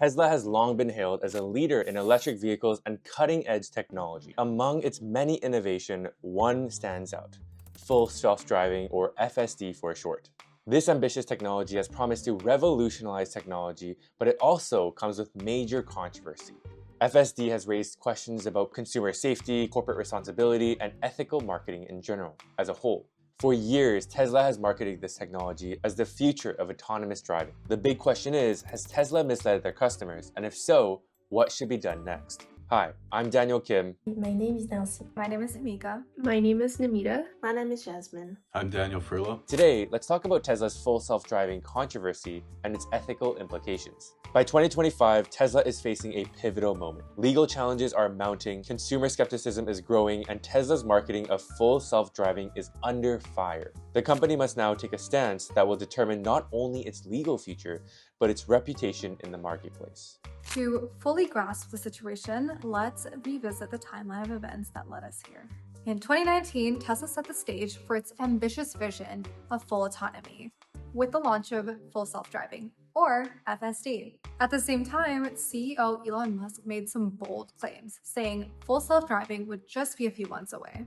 Tesla has long been hailed as a leader in electric vehicles and cutting-edge technology. Among its many innovations, one stands out: full self-driving, or FSD for short. This ambitious technology has promised to revolutionize technology, but it also comes with major controversy. FSD has raised questions about consumer safety, corporate responsibility, and ethical marketing in general, as a whole. For years, Tesla has marketed this technology as the future of autonomous driving. The big question is, has Tesla misled their customers? And if so, what should be done next? Hi, I'm Daniel Kim. My name is Nancy. My name is Hamika. My name is Namita. My name is Jasmine. I'm Daniel Furlow. Today, let's talk about Tesla's full self-driving controversy and its ethical implications. By 2025, Tesla is facing a pivotal moment. Legal challenges are mounting, consumer skepticism is growing, and Tesla's marketing of full self-driving is under fire. The company must now take a stance that will determine not only its legal future, but its reputation in the marketplace. To fully grasp the situation, let's revisit the timeline of events that led us here. In 2019, Tesla set the stage for its ambitious vision of full autonomy with the launch of full self-driving, or FSD. At the same time, CEO Elon Musk made some bold claims, saying full self-driving would just be a few months away.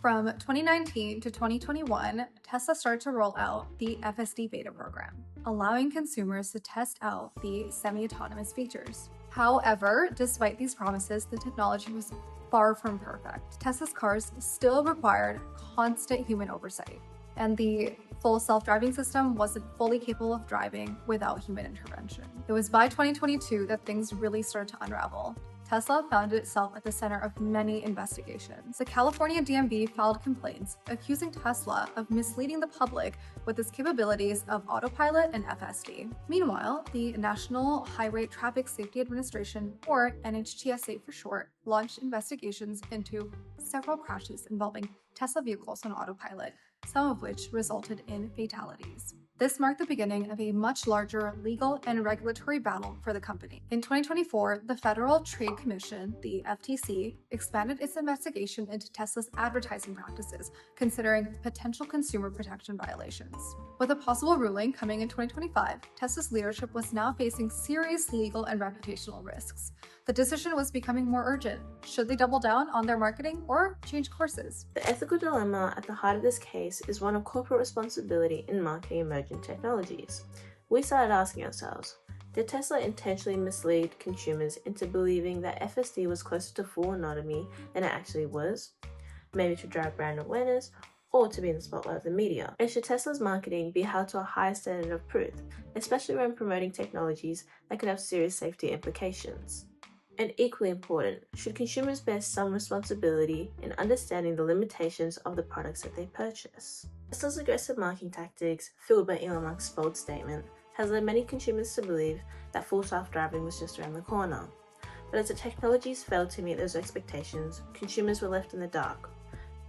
From 2019 to 2021, Tesla started to roll out the FSD beta program, allowing consumers to test out the semi-autonomous features. However, despite these promises, the technology was far from perfect. Tesla's cars still required constant human oversight, and the full self-driving system wasn't fully capable of driving without human intervention. It was by 2022 that things really started to unravel. Tesla found itself at the center of many investigations. The California DMV filed complaints accusing Tesla of misleading the public with its capabilities of autopilot and FSD. Meanwhile, the National Highway Traffic Safety Administration, or NHTSA for short, launched investigations into several crashes involving Tesla vehicles on autopilot, some of which resulted in fatalities. This marked the beginning of a much larger legal and regulatory battle for the company. In 2024, the Federal Trade Commission, the FTC, expanded its investigation into Tesla's advertising practices, considering potential consumer protection violations. With a possible ruling coming in 2025, Tesla's leadership was now facing serious legal and reputational risks. The decision was becoming more urgent. Should they double down on their marketing or change courses? The ethical dilemma at the heart of this case is one of corporate responsibility in marketing emerging technologies. We started asking ourselves, did Tesla intentionally mislead consumers into believing that FSD was closer to full autonomy than it actually was? Maybe to drive brand awareness, or to be in the spotlight of the media? And should Tesla's marketing be held to a higher standard of proof, especially when promoting technologies that could have serious safety implications? And equally important, should consumers bear some responsibility in understanding the limitations of the products that they purchase? Tesla's aggressive marketing tactics, fueled by Elon Musk's bold statement, has led many consumers to believe that full self-driving was just around the corner. But as the technologies failed to meet those expectations, consumers were left in the dark,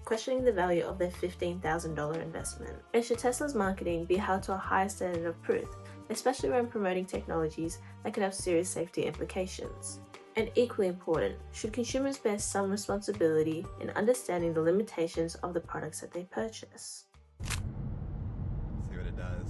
questioning the value of their $15,000 investment. And should Tesla's marketing be held to a higher standard of proof, especially when promoting technologies that could have serious safety implications? And equally important, should consumers bear some responsibility in understanding the limitations of the products that they purchase? See what it does.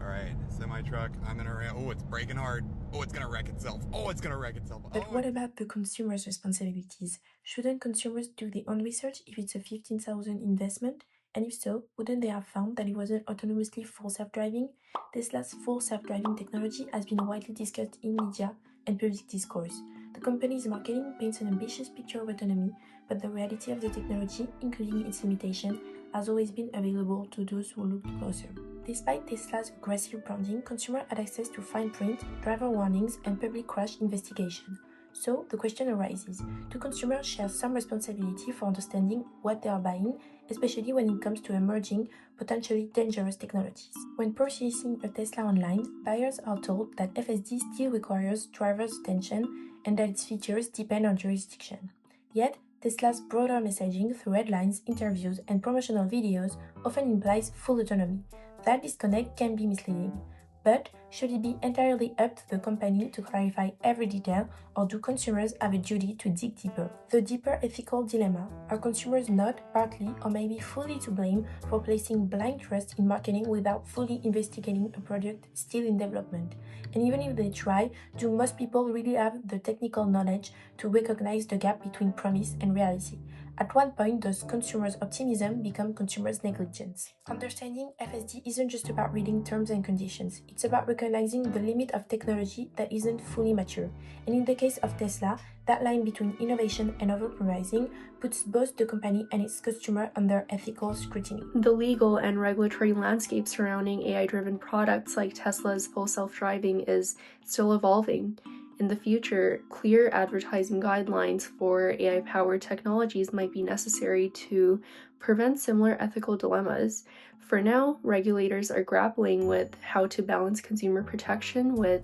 Alright, semi-truck, I'm gonna oh, it's braking hard. Oh, it's gonna wreck itself. Oh, it's gonna wreck itself. But what about the consumer's responsibilities? Shouldn't consumers do their own research if it's a $15,000 investment? And if so, wouldn't they have found that it wasn't autonomously full self-driving? Tesla's full self-driving technology has been widely discussed in media and public discourse. The company's marketing paints an ambitious picture of autonomy, but the reality of the technology, including its limitation, has always been available to those who looked closer. Despite Tesla's aggressive branding, consumers had access to fine print, driver warnings, and public crash investigation. So the question arises, do consumers share some responsibility for understanding what they are buying, especially when it comes to emerging, potentially dangerous technologies? When purchasing a Tesla online, buyers are told that FSD still requires driver's attention and that its features depend on jurisdiction. Yet, Tesla's broader messaging through headlines, interviews, and promotional videos often implies full autonomy. That disconnect can be misleading. But Should it be entirely up to the company to clarify every detail, or do consumers have a duty to dig deeper? The deeper ethical dilemma: are consumers not partly or maybe fully to blame for placing blind trust in marketing without fully investigating a product still in development? And even if they try, do most people really have the technical knowledge to recognize the gap between promise and reality? At what point does consumers' optimism become consumers' negligence? Understanding FSD isn't just about reading terms and conditions, it's about recognizing the limit of technology that isn't fully mature. And in the case of Tesla, that line between innovation and overpromising puts both the company and its customer under ethical scrutiny. The legal and regulatory landscape surrounding AI-driven products like Tesla's full self-driving is still evolving. In the future, clear advertising guidelines for AI-powered technologies might be necessary to prevent similar ethical dilemmas. For now, regulators are grappling with how to balance consumer protection with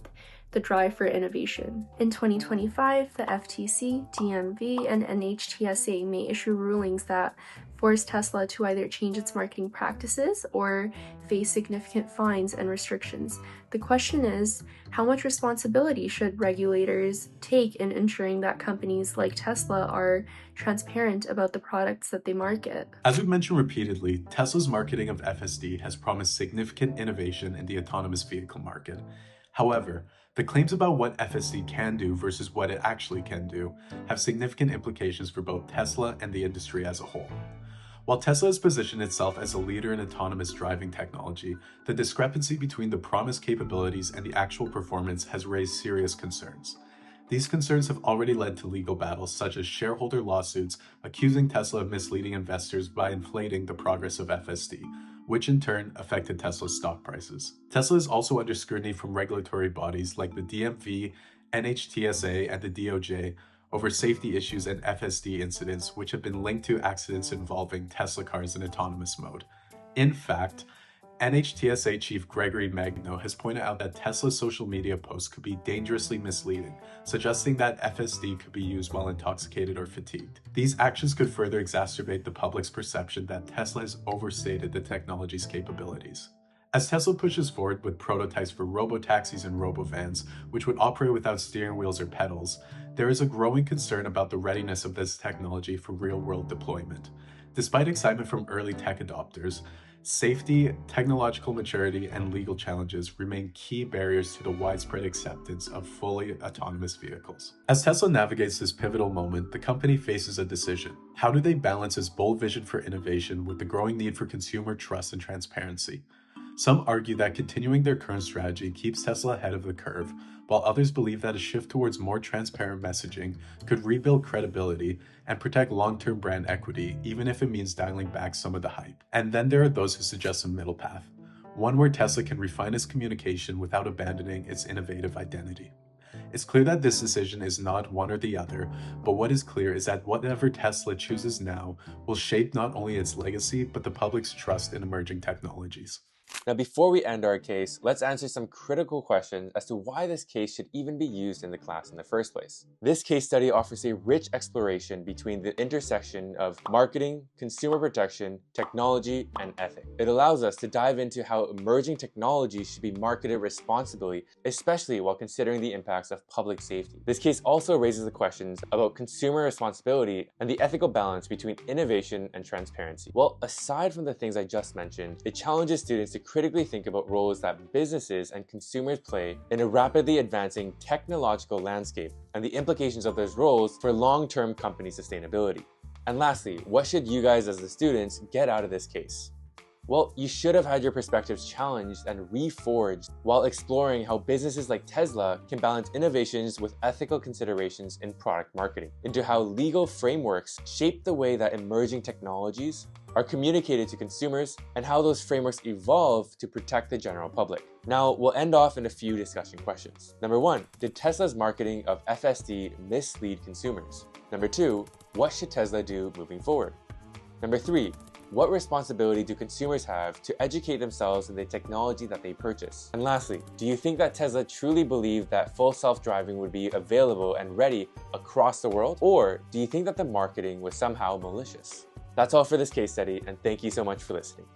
the drive for innovation. In 2025, the FTC, DMV, and NHTSA may issue rulings that force Tesla to either change its marketing practices or face significant fines and restrictions. The question is, how much responsibility should regulators take in ensuring that companies like Tesla are transparent about the products that they market? As we've mentioned repeatedly, Tesla's marketing of FSD has promised significant innovation in the autonomous vehicle market. However, the claims about what FSD can do versus what it actually can do have significant implications for both Tesla and the industry as a whole. While Tesla has positioned itself as a leader in autonomous driving technology, the discrepancy between the promised capabilities and the actual performance has raised serious concerns. These concerns have already led to legal battles such as shareholder lawsuits accusing Tesla of misleading investors by inflating the progress of FSD, which in turn affected Tesla's stock prices. Tesla is also under scrutiny from regulatory bodies like the DMV, NHTSA, and the DOJ over safety issues and FSD incidents which have been linked to accidents involving Tesla cars in autonomous mode. In fact, NHTSA Chief Gregory Magno has pointed out that Tesla's social media posts could be dangerously misleading, suggesting that FSD could be used while intoxicated or fatigued. These actions could further exacerbate the public's perception that Tesla has overstated the technology's capabilities. As Tesla pushes forward with prototypes for robotaxis and robovans, which would operate without steering wheels or pedals, there is a growing concern about the readiness of this technology for real-world deployment. Despite excitement from early tech adopters, safety, technological maturity, and legal challenges remain key barriers to the widespread acceptance of fully autonomous vehicles. As Tesla navigates this pivotal moment, the company faces a decision. How do they balance its bold vision for innovation with the growing need for consumer trust and transparency? Some argue that continuing their current strategy keeps Tesla ahead of the curve, while others believe that a shift towards more transparent messaging could rebuild credibility and protect long-term brand equity, even if it means dialing back some of the hype. And then there are those who suggest a middle path, one where Tesla can refine its communication without abandoning its innovative identity. It's clear that this decision is not one or the other, but what is clear is that whatever Tesla chooses now will shape not only its legacy, but the public's trust in emerging technologies. Now, before we end our case, let's answer some critical questions as to why this case should even be used in the class in the first place. This case study offers a rich exploration between the intersection of marketing, consumer protection, technology, and ethics. It allows us to dive into how emerging technologies should be marketed responsibly, especially while considering the impacts of public safety. This case also raises the questions about consumer responsibility and the ethical balance between innovation and transparency. Well, aside from the things I just mentioned, it challenges students to critically think about roles that businesses and consumers play in a rapidly advancing technological landscape and the implications of those roles for long-term company sustainability. And lastly, what should you guys as the students get out of this case? Well, you should have had your perspectives challenged and reforged while exploring how businesses like Tesla can balance innovations with ethical considerations in product marketing, into how legal frameworks shape the way that emerging technologies are communicated to consumers, and how those frameworks evolve to protect the general public. Now, we'll end off in a few discussion questions. Number 1, did Tesla's marketing of FSD mislead consumers? Number 2, what should Tesla do moving forward? Number 3, what responsibility do consumers have to educate themselves in the technology that they purchase? And lastly, do you think that Tesla truly believed that full self-driving would be available and ready across the world? Or do you think that the marketing was somehow malicious? That's all for this case study, and thank you so much for listening.